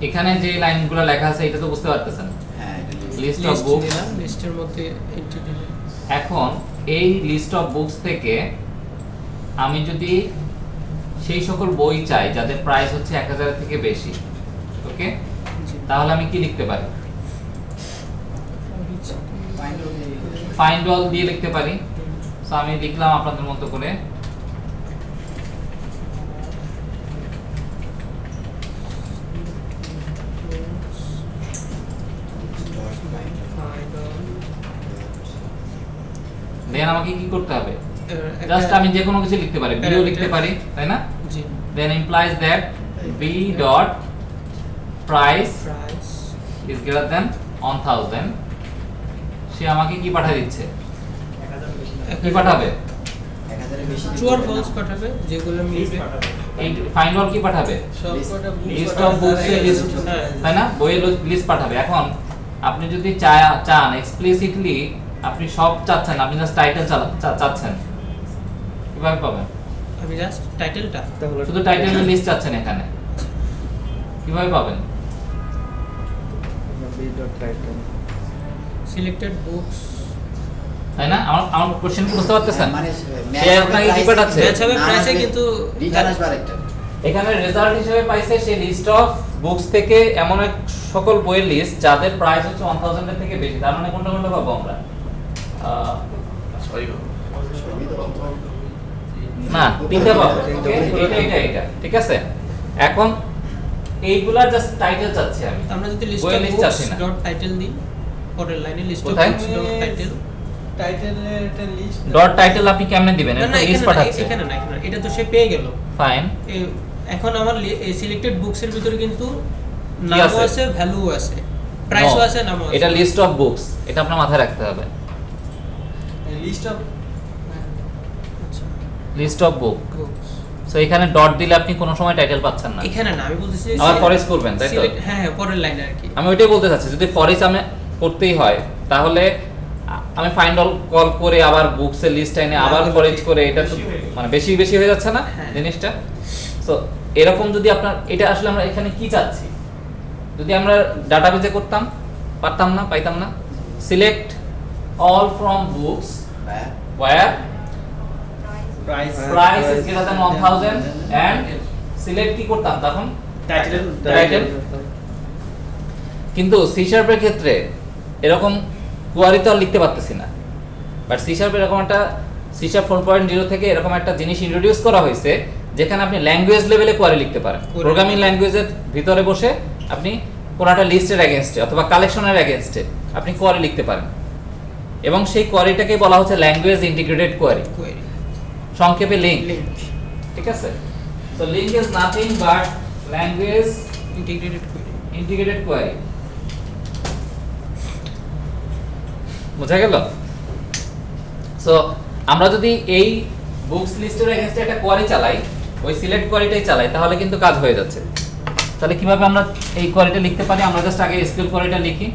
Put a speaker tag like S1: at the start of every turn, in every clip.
S1: এখানে যে লাইনগুলো লেখা আছে এটা তো বুঝতে পারতেছেন।
S2: হ্যাঁ এটা
S1: লিস্ট অফ বুকস,
S3: লিস্টের মধ্যে এন্ট্রি দিলাম।
S1: এখন এই লিস্ট অফ বুকস থেকে আমি যদি সেই সকল বই চাই যাদের প্রাইস হচ্ছে 1000 থেকে বেশি, ওকে,
S3: জি।
S1: তাহলে আমি কি লিখতে পারি?
S2: ফাইন্ড
S1: ফাইন্ড অল দিয়ে লিখতে পারি। সো আমি লিখলাম আপনাদের মতো করে দেন আমাকে কি করতে হবে? জাস্ট আমি যে কোনো কিছু লিখতে পারি, বিও লিখতে পারি, তাই না?
S3: জি।
S1: দেন implies that b dot price
S3: price
S1: is greater than 1000, সে আমাকে কি পাঠিয়ে দিচ্ছে? কি পাঠাবে?
S2: 1000 এর বেশি
S3: ট্রু আর ফলস পাঠাবে, যেগুলো মিলবে
S1: এই ফাইন্ড অল কি পাঠাবে?
S3: সবকটা
S1: লিস্ট অফ বুকস এর লিস্ট,
S3: হ্যাঁ।
S1: তাই না? বইয়ের লিস্ট পাঠাবে। এখন আপনি যদি চান এক্সপ্লিসিটলি আপনি সব চাচ্ছেন, আপনি জাস্ট টাইটেল চাচ্ছেন, কিভাবে পাবেন?
S3: আমি জাস্ট টাইটেলটা
S1: শুধু টাইটেলের লিস্ট চাচ্ছেন এখানে, কিভাবে পাবেন?
S3: সিলেক্টেড বুকস
S1: তাই না? আমার কোশ্চেন বুঝতে পারতেছেন?
S2: মানে
S1: সে আপনাকে কি পাঠাচ্ছে?
S3: ম্যাচ হবে প্রাইসে, কিন্তু
S2: রিটার্ন আসবে আরেকটা।
S1: এখানে রেজাল্ট হিসেবে পাইছে সে লিস্ট অফ বুকস থেকে এমন এক সকল বইয়ের লিস্ট যাদের প্রাইস হচ্ছে 1000 এর থেকে বেশি। তার মানে কোনটা কোনটা পাবো আমরা?
S2: সবই তো বলতো।
S1: না, তিনটা পাবো। এটা ঠিক আছে। এখন এইগুলা জাস্ট টাইটেল চাচ্ছি আমি।
S3: আমরা যদি লিস্ট
S1: বইয়ের
S3: অফ
S1: list
S3: বুকস
S1: চাচ্ছি না।
S3: ডট টাইটেল দিই, পরের লাইনে লিস্ট অফ
S1: কোথায়?
S3: Books dot title.
S4: টাইটেলের একটা লিস্ট
S1: ডট টাইটেল আপনি কেমনে দিবেন?
S3: না
S1: এটা
S3: না,
S1: লিস্ট
S3: এখানে না,
S1: পাঠাচ্ছে।
S3: এখানে না, এটা তো সে পেয়ে গেল।
S1: ফাইন।
S3: এখন আমার সিলেক্টেড বুকস এর ভিতরে কিন্তু
S1: কি
S3: নামও
S1: আছে?
S3: আছে, ভ্যালুও আছে, প্রাইসও আছে, নামও আছে।
S1: এটা লিস্ট অফ বুকস, এটা আপনার মাথায় রাখতে হবে।
S4: লিস্ট অফ
S3: আচ্ছা,
S1: list of book.
S3: Books
S1: so এখানে ডট দিলে আপনি কোনো সময় টাইটেল পাচ্ছেন না।
S3: এখানে না, আমি বলতেছি
S1: আবার ফরেজ করবেন, তাই তো?
S3: হ্যাঁ হ্যাঁ, পরের লাইনে আর কি।
S1: আমি ওইটাই বলতে চাচ্ছি, যদি ফরেজ আমি করতেই হয় তাহলে আমি ফাইন্ড অল কল করে আবার বুকস এর লিস্ট এনে আবার ফরেজ করে, এটা তো মানে বেশি বেশি হয়ে যাচ্ছে না
S3: হ্যাঁ।
S1: জিনিসটা? সো এরকম যদি আপনার এটা আসলে আমরা এখানে কি চাচ্ছি, যদি আমরা ডাটাবেজে করতাম পারতাম না, পাইতাম না। সিলেক্ট অল ফ্রম বুকস
S2: হ্যাঁ
S1: where
S4: price
S1: price is greater than 1000 and select কি করতাম তখন? টাইটেল। কিন্তু সি শার্পের ক্ষেত্রে এরকম কোয়ারি তো আর লিখতে পারতেছি না। বাট সি শার্পের এরকম একটা সি শার্প 4.0 থেকে এরকম একটা জিনিস ইন্ট্রোডিউস করা হয়েছে যেখানে আপনি ল্যাঙ্গুয়েজ লেভেলে কোয়ারি লিখতে পারেন। প্রোগ্রামিং ল্যাঙ্গুয়েজের ভিতরে বসে আপনি কোন একটা লিস্টের এগেইনস্টে অথবা কালেকশনের এগেইনস্টে আপনি কোয়ারি লিখতে পারেন, এবং সেই কোয়ারিটাকে বলা হচ্ছে ল্যাঙ্গুয়েজ ইন্টিগ্রেটেড কোয়ারি,
S3: কোয়েরি
S1: সংক্ষেপে লিঙ্ক।
S3: লিংক
S1: ঠিক আছে? So LINQ is nothing but language
S3: integrated query.
S1: Integrated query. বুঝা গেল? সো আমরা যদি এই বুকস লিস্টের এগেইনস্টে একটা কোয়ারি চালাই, ওই সিলেক্ট কোয়ারিটাই চালাই, তাহলে কিন্তু কাজ হয়ে যাচ্ছে। তাহলে কিভাবে আমরা এই কোয়ারিটা লিখতে পারি? আমরা জাস্ট আগে এসকিউএল কোয়ারিটা লিখি।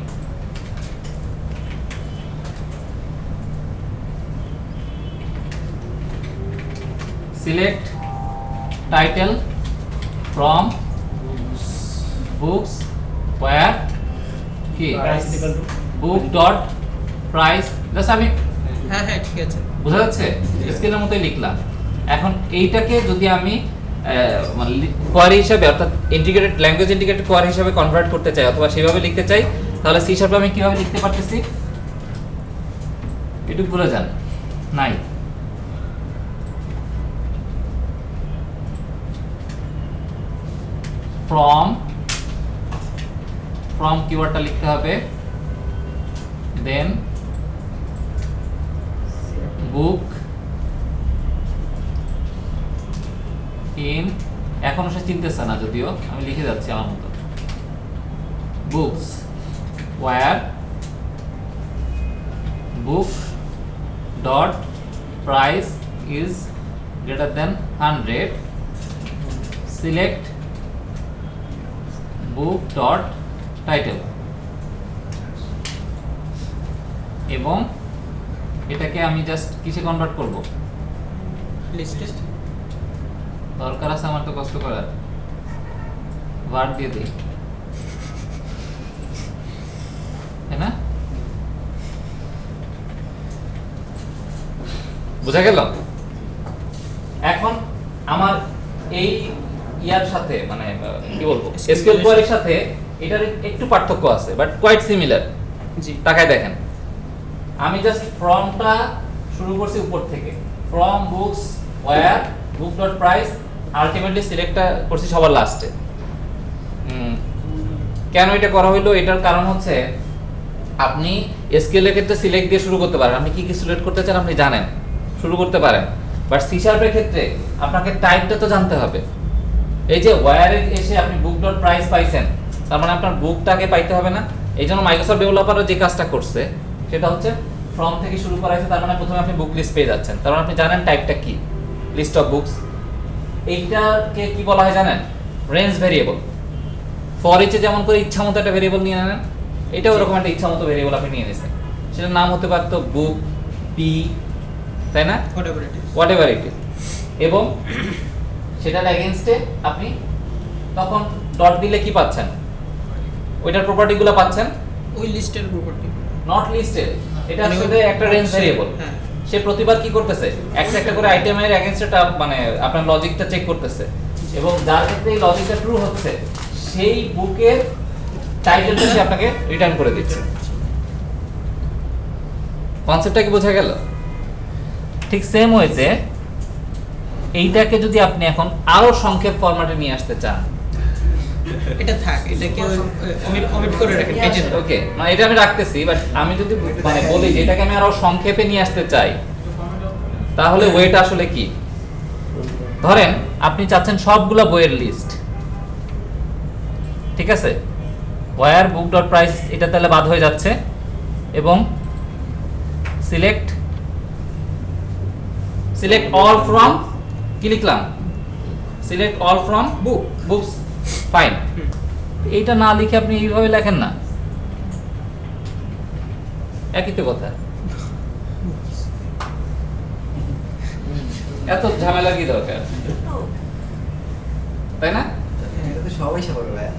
S1: Select title from books where কি বুক ডট প্রাইস, জাস্ট আমি
S3: হ্যাঁ হ্যাঁ, ঠিক আছে।
S1: বোঝা যাচ্ছে? স্কেলের মতোই লিখলাম। এখন এইটাকে যদি আমি কোয়ারি হিসাবে অর্থাৎ ইন্টিগ্রেটেড ল্যাঙ্গুয়েজ ইন্টিগ্রেটেড কোয়ারি হিসাবে কনভার্ট করতে চাই অথবা সেভাবে লিখতে চাই, তাহলে সি শার্পে আমি কিভাবে লিখতে পারতেছি? একটু ভুলে যান নাই, ফ্রম কিওয়ার্ডটা লিখতে হবে, দেন বুক ইন, এখনো সে চিনতেছে না যদিও আমি লিখে যাচ্ছি আমার মতো, books where book dot price is greater than 100, select book dot title, এবং এটাকে আমি জাস্ট কিসে কনভার্ট করব?
S3: লিস্টে
S1: দরকার আছে আমার তো কষ্ট করার, ওয়ার্ড দিয়ে দিই। বুঝা গেল? এখন আমার এই ইয়ার সাথে মানে কি বলবো এসকিউএল কোয়ারির সাথে এটার একটু পার্থক্য আছে বাট কোয়াইট সিমিলার।
S3: জি
S1: তাকায় দেখেন, আমি জাস্ট ফ্রমটা শুরু করছি উপর থেকে, from books where book dot price, ultimately সিলেক্টটা করছি সবার লাস্টে। কেন এটা করা হইলো? এটার কারণ হচ্ছে আপনি এসকিউএল এর ক্ষেত্রে সিলেক্ট দিয়ে শুরু করতে পারেন, আপনি কি কি সিলেক্ট করতে চান আপনি জানেন, শুরু করতে পারেন। বাট সি শার্পের ক্ষেত্রে আপনাকে টাইপটা তো জানতে হবে। এই যে ওয়্যারে এসে আপনি বুক ডট প্রাইস পাইছেন, তার মানে আপনার বুকটাকে পাইতে হবে না? এই জন্য মাইক্রোসফট ডেভেলপাররা যে কাজটা করছে সেটা হচ্ছে ফ্রম থেকে শুরু করা হয়েছে, তার মানে প্রথমে আপনি বুক লিস্ট পেয়ে যাচ্ছেন, তার মানে আপনি জানেন টাইপটা কি, লিস্ট অফ বুকস। এইটাকে কি বলা হয় জানেন? Range variable. ফর ইচে যেমন করে ইচ্ছা মতো একটা ভেরিয়েবল নিয়ে নেন, এটাও ওরকম একটা ইচ্ছা মতো ভেরিয়েবল আপনি নিয়ে নিয়েছেন, সেটার নাম হতে পারতো বুক, পি, তাই না,
S3: whatever it is.
S1: What ever it is. এবং সেটার এগেইনস্টে আপনি তখন ডট দিলে কি পাচ্ছেন? ওইটার প্রপার্টিগুলো পাচ্ছেন,
S3: ওই লিস্টের প্রপার্টি
S1: নট লিস্টেড। এটা
S3: মানে
S1: আসলে একটা রেঞ্জ ভেরিয়েবল।
S3: হ্যাঁ।
S1: সে প্রতিবার কি করতেছে? একটা একটা করে আইটেমের এগেইনস্টটা মানে আপনার লজিকটা চেক করতেছে, এবং যার ক্ষেত্রে এই লজিকটা ট্রু হচ্ছে সেই বুকের টাইটেলটা সে আপনাকে রিটার্ন করে দিচ্ছে। কনসেপ্টটা কি বোঝা গেল? ঠিক সেম ওয়েতে এইটাকে যদি আপনি এখন আরো সংক্ষেপ ফরম্যাটে নিয়ে আসতে চান,
S3: এটা থাক, এটাকে অমিট করে রাখেন পেজে।
S1: ওকে, মানে এটা আমি রাখতেছি, বাট আমি যদি মানে বলি যে এটাকে আমি আরো সংক্ষেপে নিয়ে আসতে চাই, তাহলে ওয়েটা আসলে কি? ধরেন আপনি চাচ্ছেন সবগুলা বইয়ের লিস্ট, ঠিক আছে, ওয়্যার বুক ডট প্রাইস এটা তাহলে বাদ হয়ে যাচ্ছে, এবং সিলেক্ট অল ফ্রম, কি লিখলাম? Select all from
S3: book
S1: books, fine. এইটা না লিখে আপনি এইভাবে লেখেন না, একই তো কথা। এত ঝামেলা কি দরকার, তাই না?
S2: এটা তো সবাই সবার ভাইয়া।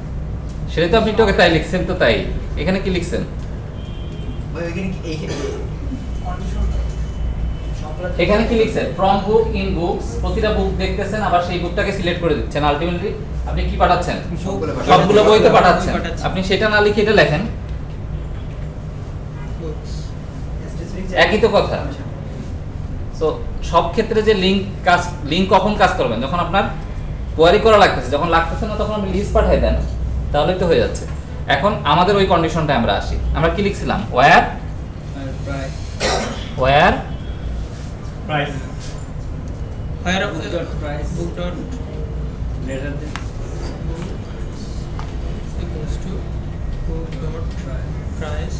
S1: সেটা তো আপনি একটু আগে তাই লিখছেন, তো তাই এখানে কি লিখছেন?
S2: ওই ওইখানে
S1: এখানে কি লিখছেন? ফ্রম বুক, ইন বুকস, প্রতিটা বুক দেখতেছেন, আবার সেই বুকটাকে সিলেক্ট করে দিচ্ছেন, আলটিমেটলি আপনি কি পাঠাচ্ছেন?
S2: সবগুলো পাঠাচ্ছেন।
S1: সবগুলো বইতে পাঠাচ্ছেন।
S3: পাঠাচ্ছেন।
S1: আপনি সেটা না লিখে এটা লেখেন,
S3: বুকস।
S1: একই তো কথা। সো সব ক্ষেত্রে যে লিংক কখন কাজ করবেন? যখন আপনার কোয়ারি করা লাগতেছে, যখন লাগতেছে না তখন আপনি লিস্ট পাঠাই দেন, তাহলে তো হয়ে যাচ্ছে। এখন আমাদের ওই কন্ডিশনটা আমরা আসি, আমরা কি লিখছিলাম? Where
S4: price
S1: where
S4: price
S3: Where
S4: Book dot price.
S3: book dot
S4: greater than
S3: equals to book dot price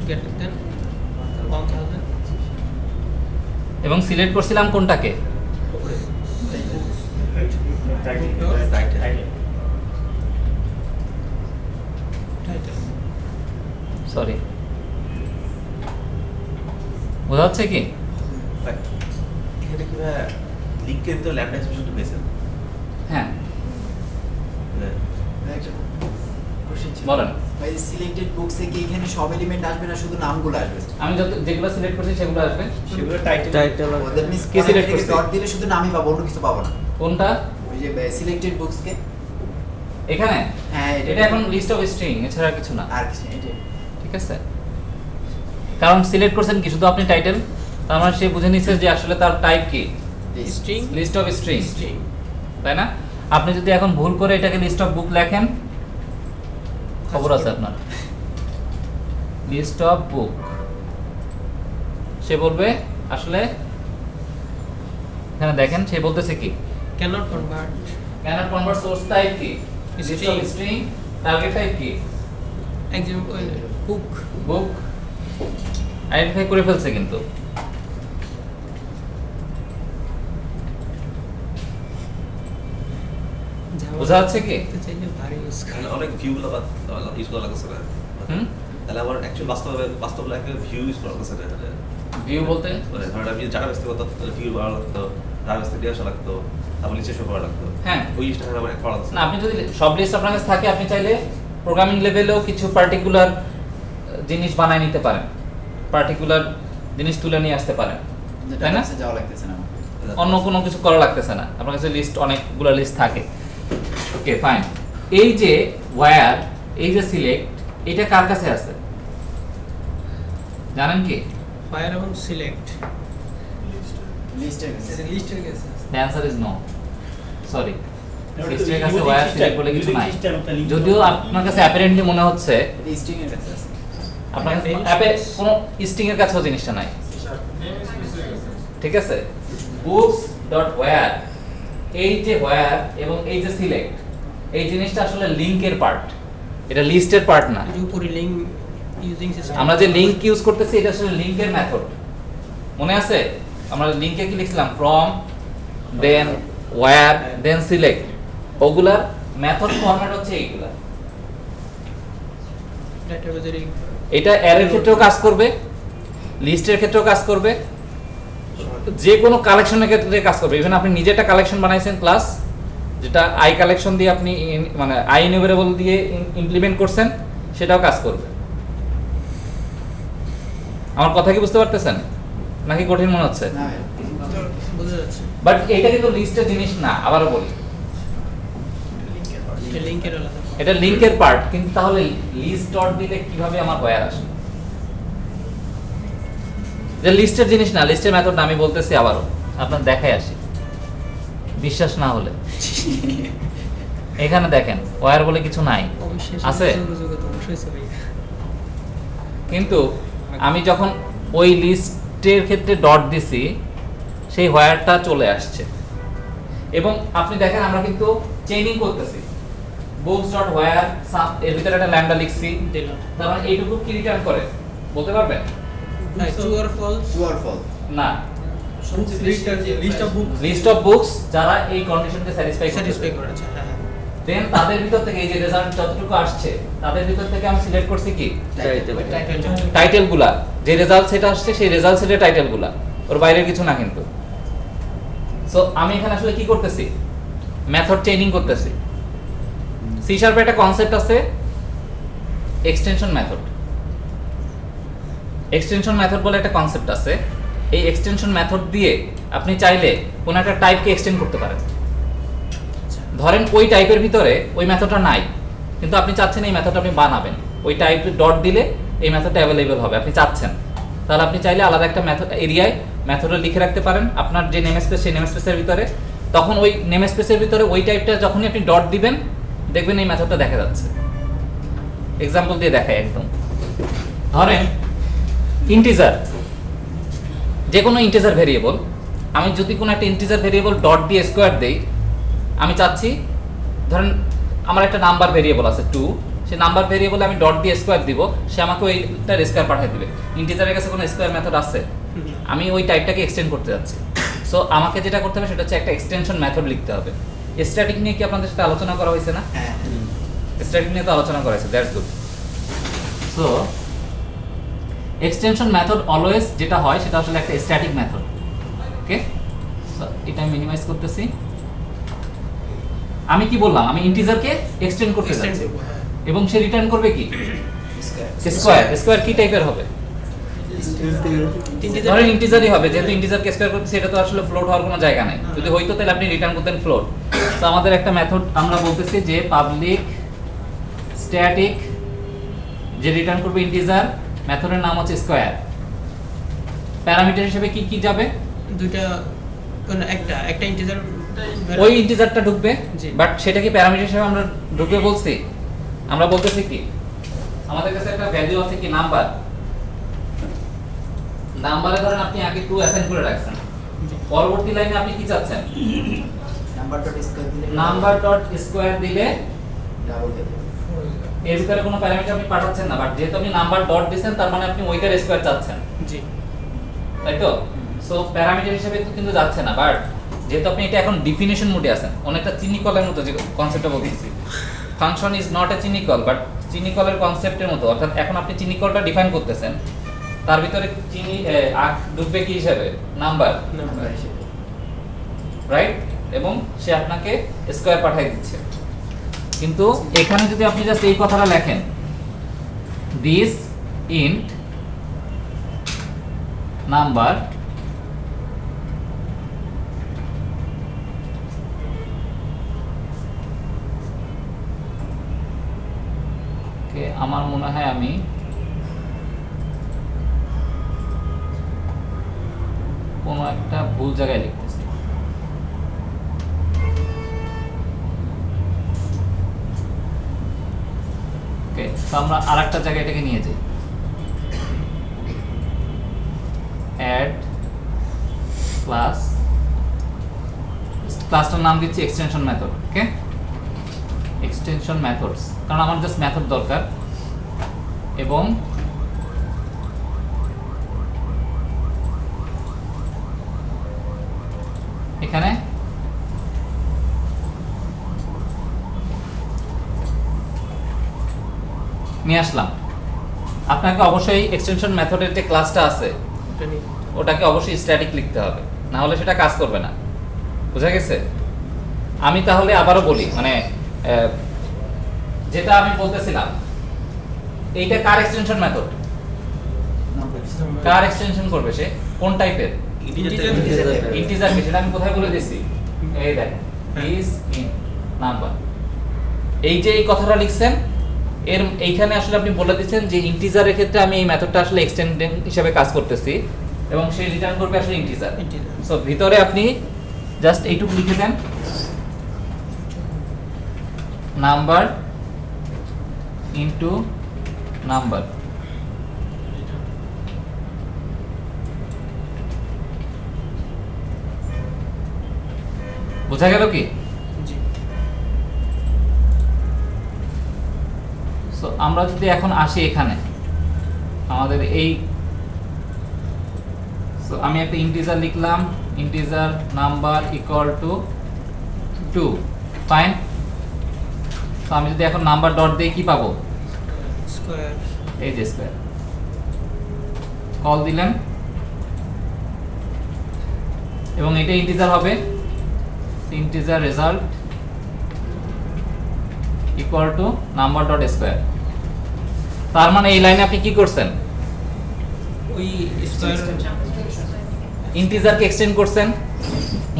S3: greater than 1000
S1: এবং সিলেক্ট করছিলাম কোনটাকে?
S3: title.
S1: সরি, বোঝা যাচ্ছে কি?
S5: এখানে কি ভাই লিংকের ভিতরে ল্যাম্বডা এক্সপ্রেশনটা পেয়েছেন?
S1: হ্যাঁ,
S2: একটা কোশ্চেন ছিল।
S1: বলেন।
S2: ভাই সিলেক্টেড বুকসে কি এখানে সব এলিমেন্ট আসবে না শুধু নামগুলো আসবে?
S1: আমি যেগুলো সিলেক্ট করছি সেগুলো আসবে।
S4: সেগুলো টাইটেল
S2: দ্যাট মিন্স
S1: কি select করছি?
S2: ডট দিলে শুধু নামই পাবো, অন্য কিছু পাবো না।
S1: কোনটা?
S2: ওই যে সিলেক্টেড বুকসকে
S1: এখানে
S2: হ্যাঁ
S1: এটা এখন লিস্ট অফ স্ট্রিং, এছাড়া কিছু না,
S2: আর কিছু এটা
S1: ঠিক আছে? কারণ সিলেক্ট করছেন কি শুধু আপনি টাইটেল, তার মানে সে বুঝে নিচ্ছে যে আসলে তার টাইপ কি,
S3: String.
S1: List of string,
S3: String.
S1: তাই না? আপনি যদি এখন ভুল করে এটাকে লিস্ট অফ বুক লেখেন, খবর আছে আপনার। লিস্ট অফ বুক, সে বলবে আসলে এখানে দেখেন সে বলতেছে কি,
S3: Cannot convert.
S1: Cannot convert source type কি, list of
S3: String.
S1: String, target type কি,
S3: Example book.
S1: বুক। আইডেন্টিফাই করে ফেলছে কিন্তু। বোঝা যাচ্ছে কি?
S3: তো চাইলে ভারী use করা।
S5: তাহলে অনেক ভিউগুলো ইউজ করা লাগছে না।
S1: হুম?
S5: তাহলে আমার অ্যাকচুয়াল বাস্তব লাইফে ভিউ ইউজ করা লাগছে না এখানে।
S1: ভিউ বলতে
S5: মানে ধরেন আমি ডাটা বেস থেকে করতাম তাহলে ভিউ বাড়া লাগতো, ডাটা বেস থেকে দিয়ে আসা লাগতো, তারপর নিচে শো করা লাগতো।
S1: হ্যাঁ।
S5: ওই জিনিসটা এখানে আমার করা লাগছে
S1: না, আপনি যদি সব লিস্ট আপনার কাছে থাকে, আপনি চাইলে প্রোগ্রামিং লেভেলেও কিছু পার্টিকুলার জিনিস বানায় নিতে পারেন, পার্টিকুলার জিনিস তুলে নিয়ে আসতে পারেন। তাই না?
S2: যাওয়া লাগতেছে না।
S1: অন্য কোনো কিছু করা লাগতেছে না, আপনার কাছে লিস্ট অনেকগুলো লিস্ট থাকে। Okay fine. এই যে ওয়্যার, এই যে সিলেক্ট, এটা কার কাছে আছে জানেন কি?
S3: ফায়ার এবং সিলেক্ট
S2: লিস্টের কাছে।
S3: লিস্টের কাছে
S1: the answer is no, sorry.
S4: ওটা
S1: লিস্টের
S4: using
S1: কাছে ওয়্যার
S4: system,
S1: সিলেক্ট বলে কিছু
S4: using
S1: নাই।
S4: system একটা link
S1: যদিও
S4: করতে
S1: আপনার কাছে অ্যাপারেন্টলি মনে হচ্ছে
S2: লিস্টিং এর কাছে আছে।
S1: আপনার অ্যাপে কোনো স্ট্রিং এর কাছেও জিনিসটা নাই, ঠিক আছে? বুকস ডট ওয়্যার, এই যে ওয়্যার এবং এই যে সিলেক্ট, এই জিনিসটা আসলে লিংকের পার্ট, এটা লিস্টের পার্ট না।
S3: যে উপরে লিংক ইউজিং সিস্টেম
S1: আমরা যে লিংক ইউজ করতেছি এটা আসলে লিংকের মেথড, মনে আছে? আমরা লিংকে কি লিখছিলাম? From, then where, then select, ওগুলার মেথড ফরম্যাট হচ্ছে এইগুলা।
S3: ডেটাবেজের
S1: এটা অ্যারের ক্ষেত্রেও কাজ করবে, লিস্টের ক্ষেত্রেও কাজ করবে, যে কোনো কালেকশনের ক্ষেত্রে কাজ করবে। ইভেন আপনি নিজে একটা কালেকশন বানাইছেন ক্লাস, যেটা আই কালেকশন দিয়ে আপনি মানে আই ইনিউমেরেবল দিয়ে ইমপ্লিমেন্ট করছেন, সেটাও কাজ করবে। আমার কথা কি বুঝতে পারতেছেন নাকি কঠিন মনে হচ্ছে?
S2: না
S3: বোঝা যাচ্ছে।
S1: বাট এটা কিন্তু লিস্টের জিনিস না, আবারও বলি
S3: এটা লিংকের আলাদা।
S1: এটা লিংকের পার্ট। কিন্তু তাহলে লিস্ট ডট দিলে কিভাবে আমার ওয়্যার আসে? যে লিস্টের জিনিস না, লিস্টের মেথড না, আমি বলতেছি আবারও, আপনার দেখাই আসি, বিশ্বাস না হলে এখানে দেখেন ওয়্যার বলে কিছু নাই,
S3: অবশ্যই
S1: আছে?
S3: যোগাযোগ তো অবশ্যই আছে ভাই।
S1: কিন্তু আমি যখন ওই লিস্টের ক্ষেত্রে ডট দিছি, সেই ওয়্যারটা চলে আসছে। এবং আপনি দেখেন আমরা কিন্তু চেইনিং করতেছি, বুকস ডট ওয়্যার সাম, এর ভিতরে একটা ল্যাম্বডা লিখছি,
S3: দিলাম
S1: তার মানে এইটুকু কি রিটার্ন করে বলতে পারবেন?
S3: True or false
S2: true or false.
S1: না,
S3: list of book
S1: list of books যারা এই কন্ডিশনকে স্যাটিসফাই
S3: স্যাটিসফাই করেছে। হ্যাঁ হ্যাঁ।
S1: দেন তাদের ভিতর থেকে এই যে রেজাল্ট যতটুকু আসছে, তাদের ভিতর থেকে আমি সিলেক্ট করছি কি টাইটেলগুলা, যে রেজাল্ট সেট আসছে সেই রেজাল্ট সেটের টাইটেলগুলা, ওর বাইরের কিছু না কিন্তু। সো আমি এখানে আসলে কি করতেছি? মেথড চেইনিং করতেছি। সি শার্পে একটা কনসেপ্ট আছে এক্সটেনশন মেথড। এক্সটেনশন মেথড বলে একটা কনসেপ্ট আছে। এই এক্সটেনশন মেথড দিয়ে আপনি চাইলে কোনো একটা টাইপকে এক্সটেন্ড করতে পারেন। ধরেন ওই টাইপের ভিতরে ওই মেথডটা নাই, কিন্তু আপনি চাচ্ছেন এই মেথডটা আপনি বানাবেন, ওই টাইপ ডট দিলে এই মেথডটা অ্যাভেলেবল হবে, আপনি চাচ্ছেন, তাহলে আপনি চাইলে আলাদা একটা মেথড এরিয়ায় মেথডটা লিখে রাখতে পারেন আপনার যে নেম স্পেস, সেই নেম স্পেসের ভিতরে। তখন ওই নেম স্পেসের ভিতরে ওই টাইপটা যখনই আপনি ডট দিবেন, দেখবেন এই মেথডটা দেখা যাচ্ছে। এক্সাম্পল দিয়ে দেখাই একদম। ধরেন ইন্টিজার, যে কোনো ইন্টিজার ভেরিয়েবল, আমি যদি কোনো একটা ইন্টিজার ভেরিয়েবল ডট দিয়ে স্কোয়ার দেই, আমি চাচ্ছি ধরেন আমার একটা নাম্বার ভেরিয়েবল আছে 2, সেই নাম্বার ভেরিয়েবলে আমি ডট দিয়ে স্কোয়ার দিব, সে আমাকে ওইটার স্কোয়ার পাঠিয়ে দিবে। ইন্টিজারের কাছে কোনো স্কোয়ার মেথড আছে, আমি ওই টাইপটাকে এক্সটেন্ড করতে যাচ্ছি। সো আমাকে যেটা করতে হবে সেটা হচ্ছে একটা এক্সটেনশন মেথড লিখতে হবে। স্ট্যাটিক নিয়ে কি আপনাদের সাথে আলোচনা করা হয়েছে না?
S2: হ্যাঁ
S1: স্ট্যাটিক নিয়ে তো আলোচনা করা হয়েছে, that's good. So extension method always যেটা হয় সেটা আসলে একটা স্ট্যাটিক মেথড। ওকে, সো এটা আমি মিনিমাইজ করতেছি। আমি কি বললাম? আমি ইন্টিজারকে এক্সটেন্ড করতে
S3: এক্সটেন্ড
S1: যাচ্ছি
S3: করব। হ্যাঁ।
S1: এবং সে রিটার্ন করবে কি?
S2: স্কয়ার।
S1: স্কোয়ার। স্কোয়ার কি টাইপের হবে?
S3: ইন্টিজার
S1: ধরেন ইন্টিজারই হবে, যেহেতু ইন্টিজারকে স্কোয়ার করতেছি, এটা তো আসলে ফ্লোট হওয়ার কোনো জায়গা নাই। যদি হইতো তাহলে আপনি রিটার্ন করতেন ফ্লোট। তো আমাদের একটা মেথড আমরা বলতেছি যে পাবলিক স্ট্যাটিক, যে রিটার্ন করবে ইন্টিজার, মেথডের নাম হচ্ছে স্কোয়ার। প্যারামিটার হিসেবে কি কি যাবে?
S3: দুইটা কোন একটা ইন্টিজার
S1: ওই ইন্টিজারটা ঢুকবে,
S3: জি।
S1: বাট সেটা কি প্যারামিটার হিসেবে আমরা ঢুকবে বলছি? আমরা বলতেছি কি আমাদের কাছে একটা ভ্যালু আছে কি নাম্বার, নাম্বারে ধরেন আপনি আগে 2 অ্যাসাইন করে রাখছেন, পরবর্তী লাইনে আপনি কি চাচ্ছেন?
S2: নাম্বার ডট স্কয়ার দিলে
S1: নাম্বার ডট স্কোয়ার দিলে
S2: ডাবল হয়ে যাবে।
S1: এর ভিতরে কোনো প্যারামিটার আপনি পাঠাচ্ছেন না, বাট যেহেতু আপনি নাম্বার ডট দিবেন তার মানে আপনি ওইটার স্কোয়ার চাচ্ছেন,
S3: জি
S1: তাই তো? সো প্যারামিটার হিসেবে তো কিন্তু যাচ্ছে না, বাট যেহেতু আপনি এটা এখন ডেফিনিশন মোডে আছেন, অনেকটা চিনিকলের মতো যে কনসেপ্টটা বলতেছি, ফাংশন ইজ নট এ চিনিকল, বাট চিনিকলের কনসেপ্টের মতো, অর্থাৎ এখন আপনি চিনিকলটা ডিফাইন করতেছেন, তার ভিতরে চিনি ঢুকবে কি হিসেবে? নাম্বার,
S2: নাম্বার হিসেবে।
S1: রাইট? এবং সে আপনাকে স্কোয়ার পাঠিয়ে দিচ্ছে। কিন্তু এখানে যদি আপনি জাস্ট এই কথাটা লেখেন, দিস ইন্ট নাম্বার ওকে, আমার মনে হয় আমি কোনো একটা ভুল জায়গায় লিখতেছি। ওকে, তো আমরা আরেকটা জায়গায় এটাকে নিয়ে যাই। অ্যাড ক্লাস, ক্লাসটার নাম দিচ্ছি এক্সটেনশন মেথড। ওকে, এক্সটেনশন মেথডস, কারণ আমার জাস্ট মেথড দরকার। এবং এখানে নিয়ে আসলাম। আপনাকে অবশ্যই এক্সটেনশন মেথডের যে ক্লাসটা আছে
S3: এটা নিয়ে
S1: ওটাকে অবশ্যই স্ট্যাটিক লিখতে হবে, না হলে সেটা কাজ করবে না। বুঝা গেছে? আমি তাহলে আবারও বলি, মানে যেটা আমি বলতেছিলাম, এইটা কার এক্সটেনশন মেথড? কার এক্সটেনশন করবে সে? কোন টাইপের? ইন্টিজার। সেটা আমি কোথায় বলে দিছি? এই দেখেন, ইজ ইন নাম্বার। এই যে এই কথাটা লিখছেন, এর এইখানে আসলে আপনি বলে দিচ্ছেন যে ইন্টিজারের ক্ষেত্রে আমি এই মেথডটা আসলে এক্সটেন্ডেড হিসেবে কাজ করতেছি এবং সে রিটার্ন করবে আসলে ইন্টিজার।
S3: Integer।
S1: সো ভিতরে আপনি জাস্ট এইটুকু লিখে দেন, নাম্বার ইনটু নাম্বার। বোঝা গেল কি?
S3: জি
S1: সো আমরা যদি এখন আসি এখানে আমাদের এই, সো আমি একটা ইন্টিজার লিখলাম, integer number equal to 2, fine. তো আমি যদি এখন নাম্বার ডট দিয়ে কি পাবো?
S3: স্কয়ার
S1: এই যে স্কয়ার। কল দিলেন এবং এটা ইন্টিজার হবে, integer result equal to number dot square. তার মানে এই লাইনে আপনি কি করছেন?
S3: ওই স্কয়ার
S1: ইন্টিজারকে এক্সটেন্ড করছেন।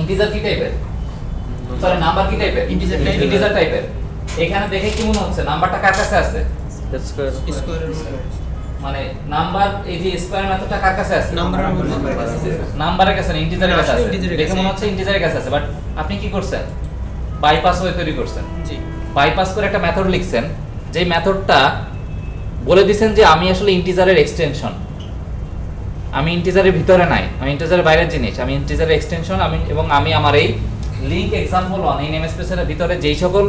S1: ইন্টিজার কি টাইপের? সরি, নাম্বার কি টাইপের?
S3: Integer type-এর।
S1: ইন্টিজার টাইপের। এখানে দেখে কি মনে হচ্ছে নাম্বারটা কার কাছে আছে?
S3: স্কয়ারের
S1: মানে নাম্বার, এই যে স্কয়ার মেথডটা কার কাছে আছে?
S3: নাম্বারের মধ্যে
S1: নাম্বারের কাছে না, ইন্টিজারের কাছে আছে।
S3: আসলে integer-এর
S1: দেখে
S3: কাছে।
S1: মনে হচ্ছে ইন্টিজারের কাছে আছে, বাট আপনি কি করছেন? বাইপাস ওয়ে তৈরি করছেন।
S3: জি
S1: বাইপাস করে একটা মেথড লিখছেন, যেই মেথডটা বলে দিছেন যে আমি আসলে ইন্টিজারের এক্সটেনশন, আমি ইন্টিজারের ভিতরে নাই, আমি ইন্টিজারের বাইরের জিনিস, আমি ইন্টিজারের এক্সটেনশন। আমি এবং আমি আমার এই লিংক এক্সাম্পল 1 এই নেমস্পেসের ভিতরে যেই সকল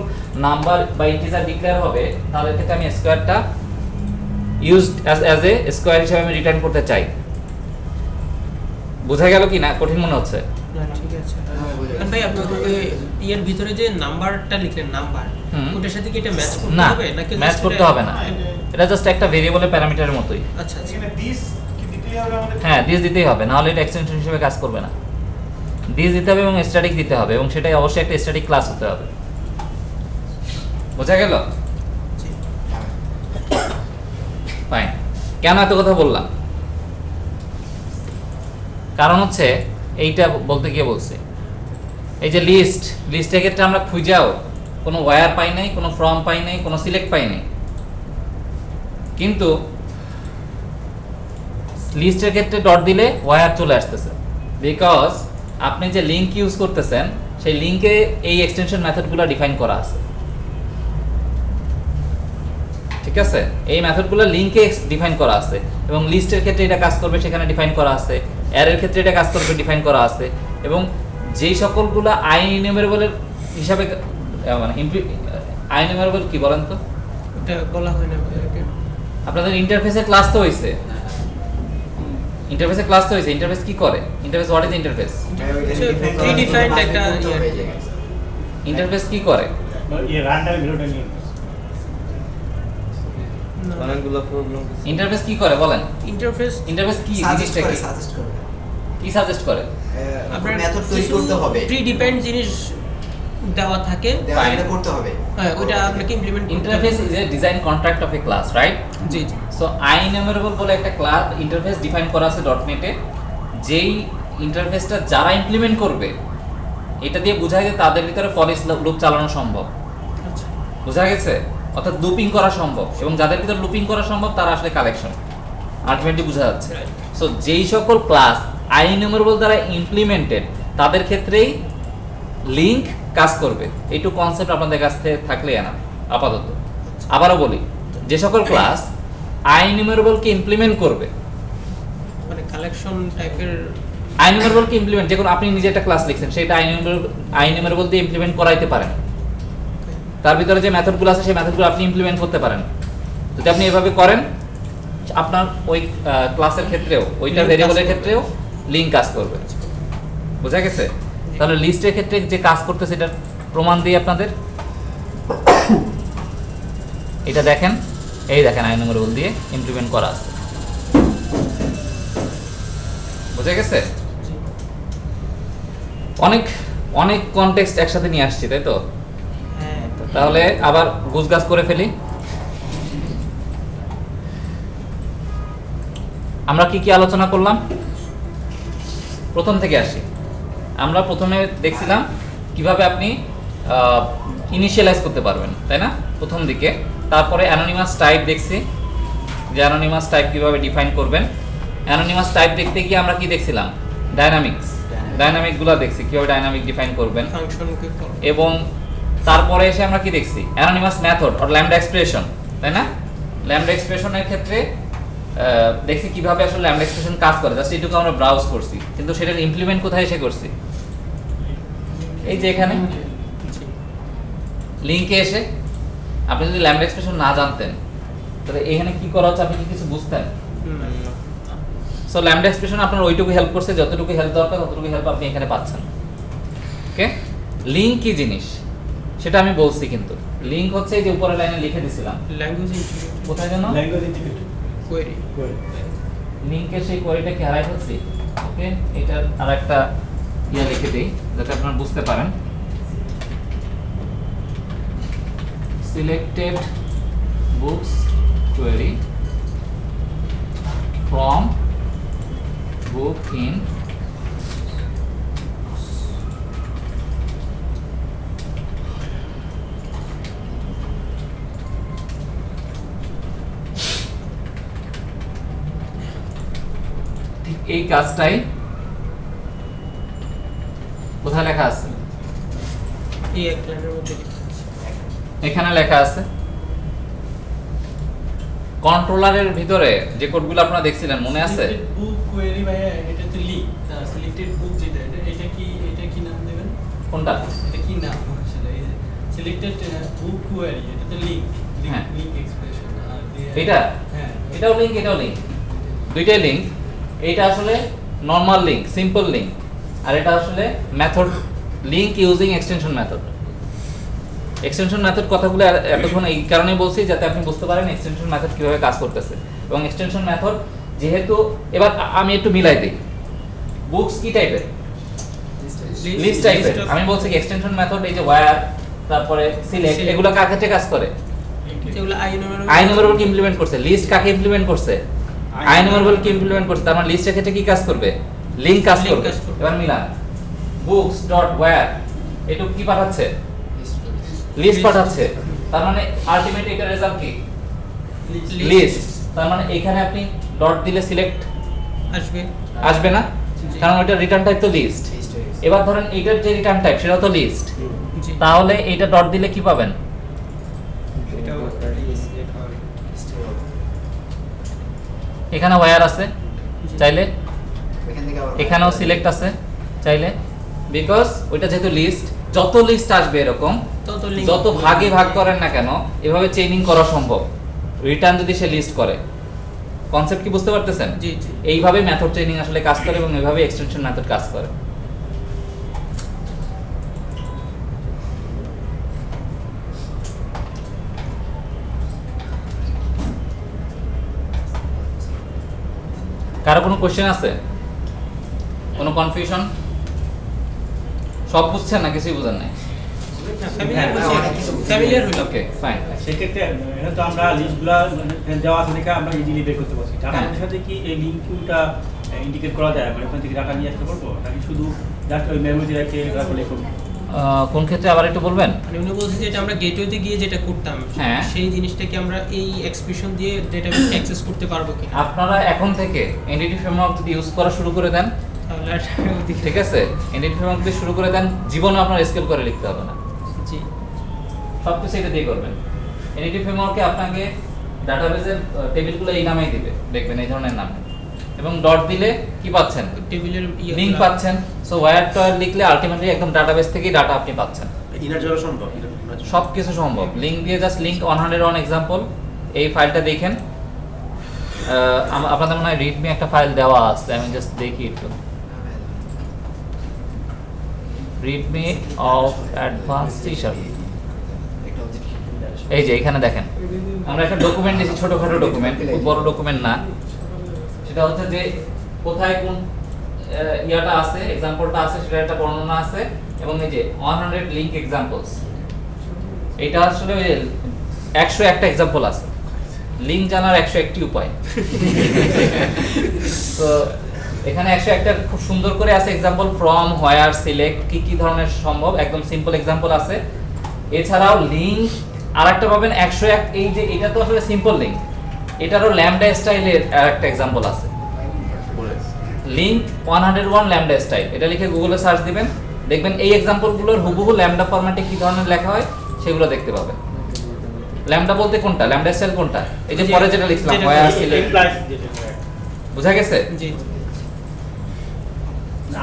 S1: নাম্বার বা ইন্টিজার ডিক্লেয়ার হবে তাদের ক্ষেত্রে আমি স্কয়ারটা ইউজড অ্যাজ এ স্কয়ার হিসেবে আমি রিটার্ন করতে চাই। বোঝা গেল কি না? কঠিন মনে হচ্ছে?
S3: না ঠিক আছে। আর ভাই আপনি ওই এর ভিতরে যে নাম্বারটা লিখলেন নাম্বার,
S1: হুম।
S3: ওটার সাথে কি এটা ম্যাচ করতে
S1: না,
S3: হবে নাকি
S1: ম্যাচ
S3: just
S1: করতে
S3: এটা-
S1: হবে না। এটা জাস্ট একটা ভেরিয়েবলের প্যারামিটারের মতোই।
S3: আচ্ছা আচ্ছা
S6: এখানে দিস কি দিতেই হবে আমাদের?
S1: হ্যাঁ, দিস দিতেই হবে, না হলে এটা এক্সটেনশন হিসেবে কাজ করবে না। দিস দিতে হবে এবং স্ট্যাটিক দিতে হবে, এবং সেটাই অবশ্যই একটা স্ট্যাটিক ক্লাস হতে হবে। বোঝা গেল?
S3: জি
S1: ফাইন। কেন এত কথা বললাম? কারণ হচ্ছে এইটা বলতে গিয়ে বলছি, এই যে লিস্টের ক্ষেত্রে আমরা খুঁজাও কোনো ওয়্যার পাই নাই, কোনো ফ্রম পাই নাই, কোনো সিলেক্ট পাই নাই, কিন্তু লিস্টের ক্ষেত্রে ডট দিলে ওয়্যার চলে আসতেছে, বিকজ আপনি যে লিংক ইউজ করতেছেন সেই লিংকে এই এক্সটেনশন মেথডগুলো ডিফাইন করা আছে। ঠিক আছে, এই মেথডগুলো লিংকে ডিফাইন করা আছে এবং লিস্টের ক্ষেত্রে এটা কাজ করবে সেখানে ডিফাইন করা আছে, অ্যারের ক্ষেত্রে এটা কাজ করবে ডিফাইন করা আছে, এবং যেই সকলগুলো আইনিউমেরেবলের হিসাবে মানে আইনিউমেরেবল কি বলেন তো?
S3: এটা বলা হয় না আমাদেরকে।
S1: আপনাদের ইন্টারফেসে ক্লাস তো হইছে, ইন্টারফেসে ক্লাস তো হইছে। ইন্টারফেস কি করে? Interface, what is interface?
S3: Predefined একটা
S1: ইন্টারফেস কি করে?
S6: ये रैंडम ভিডিওটা নিয়ে
S5: অনেকগুলো প্রবলেম
S1: ইন্টারফেস কি করে বলেন?
S3: ইন্টারফেস
S1: ইন্টারফেস কি
S2: সাজেস্ট
S1: জিনিসটা
S2: করে
S1: কি?
S2: সাজেস্ট করে
S1: কি সাজেস্ট করে?
S3: আপনার
S2: মেথড তৈরি করতে হবে,
S3: প্রি ডিপেন্ড জিনিস দেওয়া থাকে,
S2: দেওয়া
S1: Fine.
S2: এটা করতে হবে।
S3: হ্যাঁ ওটা আপনাকে ইমপ্লিমেন্ট করতে
S1: interface is a design contract of a class, right?
S3: জি জি
S1: সো আইনিউমেরেবল বলে একটা ক্লাস ইন্টারফেস ডিফাইন করা আছে ডটনেটে, যেই ইন্টারফেসটা যারা ইমপ্লিমেন্ট করবে এটা দিয়ে বোঝায় যে তাদের ভিতরে ফর ইচ লুপ চালানো সম্ভব।
S3: আচ্ছা
S1: বোঝা গেছে? অর্থাৎ লুপিং করা সম্ভব, এবং যাদের ভিতরে লুপিং করা সম্ভব তারা আসলে কালেকশন আলটিমেটলি বোঝা যাচ্ছে। সো যেই সকল ক্লাস আইএনুমারেবল দ্বারা ইমপ্লিমেন্টেড তাদের ক্ষেত্রেই লিঙ্ক কাজ করবে, এইটুকু কনসেপ্ট আপনাদের কাছ থেকে থাকলে না আপাতত। আবারও বলি, যে সকল ক্লাস আইএনুমারেবলকে ইমপ্লিমেন্ট করবে,
S3: মানে কালেকশন টাইপের
S1: আইএনুমারেবলকে ইমপ্লিমেন্ট, যেগুলো আপনি নিজে একটা ক্লাস লিখছেন সেটা আইএনুমারেবল দিয়ে ইমপ্লিমেন্ট করাইতে পারেন, তার ভিতরে যে মেথডগুলো আছে সেই মেথডগুলো আপনি ইমপ্লিমেন্ট করতে পারেন। যদি আপনি এভাবে করেন, আপনার ওই ক্লাসের ক্ষেত্রেও, ওইটা
S3: Link
S1: ভেরিয়েবলের
S3: কাজ করবে।
S1: ক্ষেত্রেও লিঙ্ক কাজ করবে। বোঝা গেছে? তাহলে লিস্টের ক্ষেত্রে যে কাজ করতেছে এটার প্রমাণ দিই আপনাদের। এটা দেখেন, এই দেখেন আইএনুমারেবল দিয়ে ইমপ্লিমেন্ট করা আছে। বোঝা গেছে? অনেক অনেক কনটেক্সট একসাথে নিয়ে আসছি, তাই তো?
S3: হ্যাঁ
S1: তাহলে আবার গুছগাছ করে ফেলি। আমরা কি কি আলোচনা করলাম? প্রথম থেকে আসি। আমরা প্রথমে দেখছিলাম কিভাবে আপনি ইনিশিয়ালাইজ করতে পারবেন, তাই না, প্রথম দিকে। তারপরে অ্যানোনিমাস টাইপ দেখছি, যে অ্যানোনিমাস টাইপ কিভাবে ডিফাইন করবেন। অ্যানোনিমাস টাইপ দেখতে গিয়ে আমরা কি দেখছিলাম? ডাইনামিকগুলো দেখছি, কিভাবে ডাইনামিক ডিফাইন করবেন।
S3: ফাংশনকে কল
S1: এবং তারপরে এসে আমরা কি দেখছি? Anonymous method or lambda expression, তাই না? ল্যামডা এক্সপ্রেশনের ক্ষেত্রে দেখছি কিভাবে আসলে ল্যামডা এক্সপ্রেশন কাজ করে। জাস্ট এইটুকু আমরা ব্রাউজ করছি, কিন্তু সেটার ইমপ্লিমেন্ট কোথায় এসে করছি? এই যে এখানে লিংকে এসে। আপনি যদি ল্যামডা এক্সপ্রেশন না জানতেন তাহলে এখানে কি করা হচ্ছে আপনি কি কিছু বুঝতেন? সো ল্যামডা এক্সপ্রেশন আপনার ওইটুকু হেল্প করছে, যতটুকু হেল্প দরকার ততটুকু হেল্প আপনি এখানে পাচ্ছেন। ওকে, লিঙ্ক কি জিনিস সেটা আমি বলছি, কিন্তু লিঙ্ক হচ্ছে এই যে উপরের লাইনে লিখে দিছিলাম,
S3: ল্যাঙ্গুয়েজ ইন্টিগ্রেটেড
S1: কোথায় যেন
S6: ল্যাঙ্গুয়েজ ইন্টিগ্রেটেড
S3: কোয়েরি
S1: লিঙ্কের সেই কোয়েরিটা কি হারাই ফেলছি। ওকে, এটার আর একটা লিখে দিই যাতে আপনারা বুঝতে পারেন। Selected books query from book in ঠিক এই কাজটাই কোথায় লেখা আছে?
S3: এই এক লাইনের মধ্যে লেখা আছে।
S1: এখানে লেখা আছে। কন্ট্রোলারের ভিতরে যে কোডগুলো আপনারা দেখছিলেন মনে আছে?
S4: বুক কোয়েরি ভাইয়া, এটা তো লিঙ্ক সিলেক্টেড বুক, যেটা এটা কি নাম দেবেন?
S1: কোনটা?
S4: এটা কি নাম আসলে? সিলেক্টেড বুক কোয়েরি, এটা তো লিঙ্ক
S1: হ্যাঁ।
S4: Link expression.
S1: এটা
S4: হ্যাঁ,
S1: এটাও লিংক, এটাও লিংক, দুইটাই লিংক। এইটা আসলে নরমাল লিংক, সিম্পল লিংক, আর এটা আসলে method link using extension method. Extension method কথাগুলো এতক্ষণ এই কারণে বলছি যাতে আপনি বুঝতে পারেন এক্সটেনশন মেথড কিভাবে কাজ করতেছে। এবং এক্সটেনশন মেথড যেহেতু, এবার আমি একটু মিলাই দিই, বুকস কি টাইপের? লিস্ট টাইপের। আমি বলছি কি এক্সটেনশন মেথড এই যে ওয়্যার, তারপরে সিলেক্ট, এগুলো কার ক্ষেত্রে কাজ করে?
S3: যেগুলো
S1: আইএনুমারেবল কি ইমপ্লিমেন্ট করছে? লিস্ট কাকে ইমপ্লিমেন্ট করছে? আইএনুমারেবল কি ইমপ্লিমেন্ট করছে? তার মানে লিস্টের ক্ষেত্রে কি কাজ করবে? লিংক কাজ
S3: Link
S1: করবে।
S3: কাজ করবে।
S1: এবার মিলান, বুকস ডট ওয়্যার এটুকু কি পাঠাচ্ছে? লিস্ট পাঠাচ্ছে। তার মানে আলটিমেট এটা রেজাল্ট কি? লিস্ট। তার মানে এখানে আপনি ডট দিলে সিলেক্ট
S3: আসবে
S1: আসবে না,
S3: জি।
S1: কারণ ওইটা রিটার্ন টাইপ তো লিস্ট।
S2: List হয়ে গেছে।
S1: এবার ধরেন এইটার যে রিটার্ন টাইপ সেটা তো লিস্ট,
S3: জি
S1: তাহলে এইটা ডট দিলে কি পাবেন?
S3: এটাও
S2: List হয়ে গেছে।
S1: এখানে ওয়্যার আছে চাইলে,
S2: এখান থেকে আবার
S1: এখানেও সিলেক্ট আছে চাইলে, বিকজ ওইটা যেহেতু লিস্ট, যত লিস্ট আসবে এরকম,
S3: তত link
S1: যত ভাগে ভাগ করেন না কেন এভাবে চেইনিং করা সম্ভব, রিটার্ন যদি সে লিস্ট করে। কনসেপ্ট কি বুঝতে পারতেছেন?
S3: জি জি
S1: এইভাবে মেথড চেইনিং আসলে কাজ করে এবং এইভাবে এক্সটেনশন মেথড কাজ করে। কারো কোনো কোশ্চেন আছে? কোনো কনফিউশন? সব বুঝছেন না কিছুই বুঝেন নাই?
S3: ফ্যামিলিয়ার হইল
S1: ওকে ফাইন।
S6: সেক্ষেত্রে এটা তো আমরা লিস্টগুলা দেওয়া আছে দেখে আমরা ইজিলি বের করতে পারছি। ডাটার সাথে কি এই লিঙ্কটা ইন্ডিকেট করা যায়? মানে ওখান থেকে ডাটা নিয়ে আসতে পারবো নাকি শুধু জাস্ট ওই মেমোরি রেখে তারপরে লিখব?
S1: কোন ক্ষেত্রে আবার একটু বলবেন?
S3: মানে উনি বলছেন যেটা আমরা গেটওয়েতে গিয়ে যেটা করতাম
S1: হ্যাঁ।
S3: সেই জিনিসটাকে আমরা এই এক্সপ্রেশন দিয়ে ডেটাবেসে অ্যাক্সেস করতে পারবো কিনা,
S1: আপনারা এখন থেকে এনটিটি ফ্রেমওয়ার্ক যদি ইউজ করা শুরু করে দেন,
S3: তাহলে আর ওদিকে-
S1: ঠিক আছে, এনটিটি ফ্রেমওয়ার্ক দিয়ে শুরু করে দেন, জীবনে আপনার স্কেল করে লিখতে হবে না,
S3: জি
S1: সব কিছু এটা দিয়ে করবেন। এনটিটি ফ্রেমওয়ার্কে আপনাকে ডাটাবেসের টেবিলগুলো এই নামেই দিবে, দেখবেন এই ধরনের নামে, এবং ডট দিলে কি পাচ্ছেন?
S3: টেবিলের
S1: লিংক পাচ্ছেন। সো ওয়্যার টয়ার লিখলে আলটিমেটলি একদম ডাটাবেস থেকেই ডাটা আপনি পাচ্ছেন।
S5: ইনার যাওয়া সম্ভব
S1: সব কিছু সম্ভব। লিংক দিয়ে জাস্ট লিংক 101 এক্সাম্পল, এই ফাইলটা দেখেন। আপনাদের মনে হয় রিডমি একটা ফাইল দেওয়া আছে, আমি জাস্ট দেখি একটু। Redmi of advance C#। এই যে এখানে দেখেন আমরা একটা ডকুমেন্ট নিয়েছি, ছোটখাটো ডকুমেন্ট, খুব বড় ডকুমেন্ট না। সেটা হচ্ছে যে কোথায় কোন ইয়াটা আছে, এক্সাম্পলটা আছে, সেটা একটা বর্ণনা আছে, এবং এই যে 100 লিংক এক্সাম্পলস, এটা আসলে 101টা এক্সাম্পল আছে। লিংক জানার 101টি উপায়। তো এখানে 101টা খুব সুন্দর করে আছে এক্সাম্পল, ফ্রম, হোয়ার, সিলেক্ট, কি কি ধরনের সম্ভব, একদম সিম্পল এক্সাম্পল আছে। এছাড়াও লিংক আরেকটা পাবেন 101, এই যে এটা তো আসলে সিম্পল লিংক, এটারও ল্যামডা স্টাইলের আরেকটা এক্সাম্পল আছে। লিংক 101 ল্যামডা স্টাইল, এটা লিখে গুগলে সার্চ দিবেন, দেখবেন এই এক্সাম্পলগুলোর হুবহু ল্যামডা ফরম্যাটে কি ধরনের লেখা হয় সেগুলো দেখতে পাবেন। ল্যামডা বলতে কোনটা, ল্যামডা স্টাইল কোনটা, এই যে পরে যেটা লিখলাম
S3: যেটা
S1: হোয়ার,
S3: বলছি,
S1: সিলেক্ট,
S6: এমপ্লয়িজ যেটা
S1: বুঝা গেছে?
S3: জি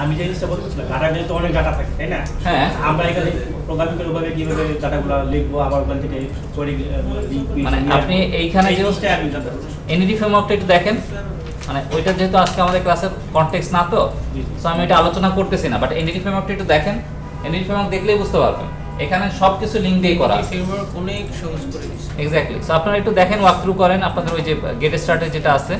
S6: আমি যে জিনিসটা বলছিলাম, ডাটা যেহেতু অনেক ডাটা থাকে, তাই না?
S1: হ্যাঁ।
S6: আমরা এখানে প্রোগ্রামিং করে ওভাবে কিভাবে ডাটাগুলো লিখবো, আবার ওখান থেকে কোডিং
S1: মানে আপনি এইখানে যে
S6: আমি জানতে চাচ্ছি।
S1: এনইডি ফ্রেমওয়ার্কটা একটু দেখেন, মানে ওইটা যেহেতু আজকে আমাদের ক্লাসের কনটেক্সট না, তো সো আমি এটা আলোচনা করতেছি না, বাট এনইডি ফ্রেমওয়ার্কটা একটু দেখেন। এনইডি ফ্রেমওয়ার্ক দেখলেই বুঝতে পারবেন এখানে সবকিছু লিংক দিয়ে করা
S3: এই
S1: আছে।
S3: ফ্রেমওয়ার্ক অনেক সহজ করে দিচ্ছে।
S1: এক্স্যাক্টলি। সো আপনারা একটু দেখেন, ওয়াক থ্রু করেন, আপনাদের ওই যে গেট স্টার্টে যেটা আছে